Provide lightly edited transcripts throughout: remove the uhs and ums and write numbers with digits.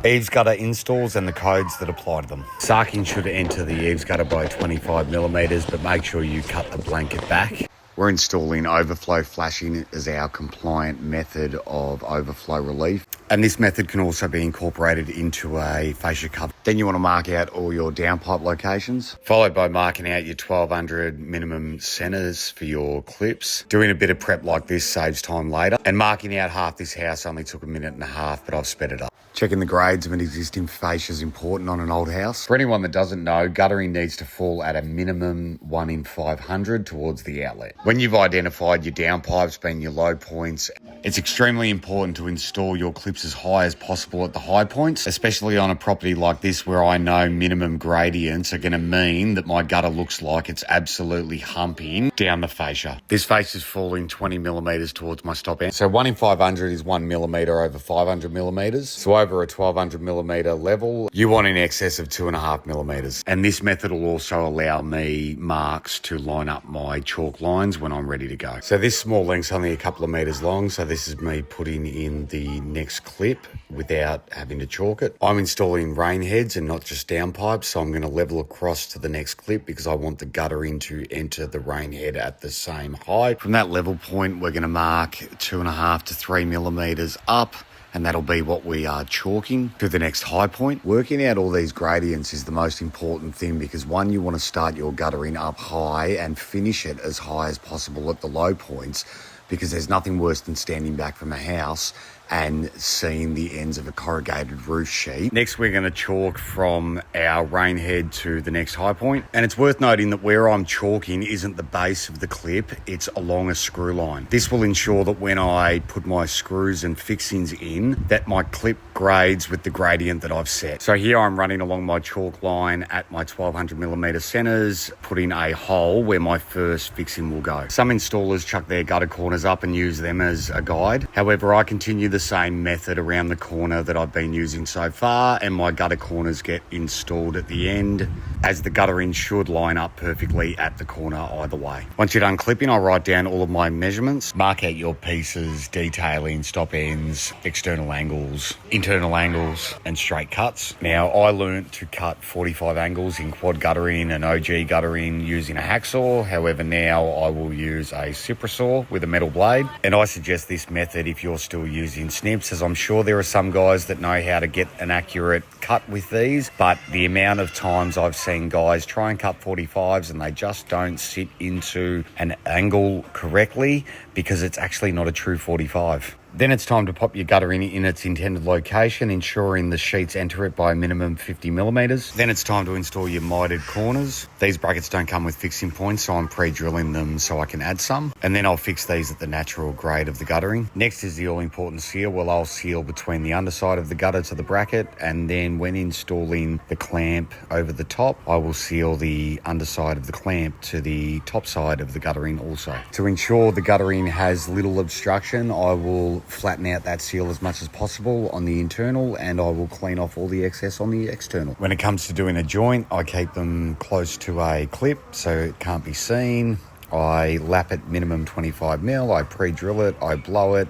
Eaves gutter installs and the codes that apply to them. Sarking should enter the eaves gutter by 25 millimeters, but make sure you cut the blanket back. We're installing overflow flashing as our compliant method of overflow relief. And this method can also be incorporated into a fascia cover. Then you want to mark out all your downpipe locations, followed by marking out your 1200 minimum centers for your clips. Doing a bit of prep like this saves time later. And marking out half this house only took 1.5 minutes, but I've sped it up. Checking the grades of an existing fascia is important on an old house. For anyone that doesn't know, guttering needs to fall at a minimum 1 in 500 towards the outlet. When you've identified your downpipes being your low points, it's extremely important to install your clips as high as possible at the high points, especially on a property like this where I know minimum gradients are going to mean that my gutter looks like it's absolutely humping down the fascia. This fascia is falling 20 millimeters towards my stop end. So 1 in 500 is 1 millimeter over 500 millimeters. So over a 1200 millimeter level, you want in excess of 2.5 millimeters. And this method will also allow me marks to line up my chalk lines when I'm ready to go. So this small length's only a couple of meters long, so this is me putting in the next clip without having to chalk it. I'm installing rainheads and not just downpipes, so I'm going to level across to the next clip because I want the guttering to enter the rainhead at the same height. From that level point, we're going to mark 2.5 to 3 millimeters up, and that'll be what we are chalking to the next high point. Working out all these gradients is the most important thing because one, you want to start your guttering up high and finish it as high as possible at the low points, because there's nothing worse than standing back from a house and seeing the ends of a corrugated roof sheet. Next, we're going to chalk from our rainhead to the next high point. And it's worth noting that where I'm chalking isn't the base of the clip, it's along a screw line. This will ensure that when I put my screws and fixings in, that my clip grades with the gradient that I've set. So here I'm running along my chalk line at my 1200 millimeter centers, putting a hole where my first fixing will go. Some installers chuck their gutter corners up and use them as a guide. However, I continue the same method around the corner that I've been using so far, and my gutter corners get installed at the end, as the guttering should line up perfectly at the corner either way. Once you're done clipping, I'll write down all of my measurements, mark out your pieces, detailing, stop ends, external angles, internal angles, and straight cuts. Now, I learnt to cut 45 angles in quad guttering and OG guttering using a hacksaw. However, now I will use a Cypress saw with a metal blade, and I suggest this method if you're still using snips, as I'm sure there are some guys that know how to get an accurate cut with these, but the amount of times I've seen guys try and cut 45s and they just don't sit into an angle correctly because it's actually not a true 45. Then it's time to pop your guttering in its intended location, ensuring the sheets enter it by a minimum 50 millimeters. Then it's time to install your mitered corners. These brackets don't come with fixing points, so I'm pre-drilling them so I can add some. And then I'll fix these at the natural grade of the guttering. Next is the all-important seal. Well, I'll seal between the underside of the gutter to the bracket, and then when installing the clamp over the top, I will seal the underside of the clamp to the top side of the guttering also. To ensure the guttering has little obstruction, I will flatten out that seal as much as possible on the internal, and I will clean off all the excess on the external. When it comes to doing a joint, I keep them close to a clip so it can't be seen. I lap it minimum 25 mil, I pre-drill it, I blow it,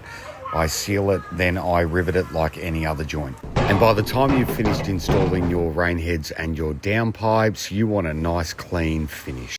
I seal it, then I rivet it like any other joint. And by the time you've finished installing your rainheads and your downpipes, you want a nice clean finish.